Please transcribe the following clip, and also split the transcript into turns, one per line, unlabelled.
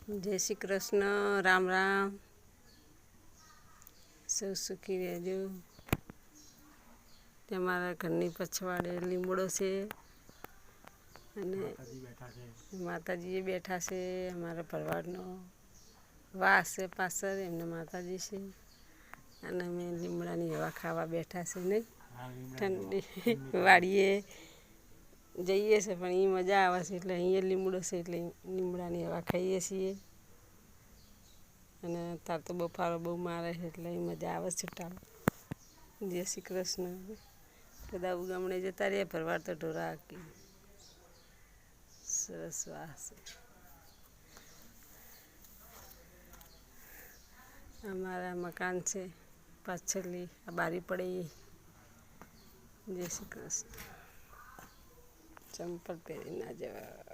जय श्री कृष्ण। राम राम। सब सुखी रहजो। તમારા ઘરની પછવાડે લીમડો છે અને માતાજી બેઠા છે. અમારા ભરવાડનો વાસ છે પાછળ, એમને માતાજી છે અને અમે લીમડાની હવા ખાવા બેઠા છે. નહીં ઠંડી વાડીએ જઈએ છે પણ એ મજા આવે છે એટલે અહીંયા લીમડો છે એટલે લીમડાની હવા ખાઈએ છીએ. અને તાર તો બફારો બહુ મારે છે એટલે એ મજા આવે છે છૂટામાં. જય શ્રી કૃષ્ણ. બધા ગામડે જતા રહ્યા, ભરવાડ તો ઢોરા હાકી. સરસ વાસ. અમારા મકાન છે પાછળની આ બારી પડે એ. જય શ્રી કૃષ્ણ. ચંપલ પહેરી ના જવા.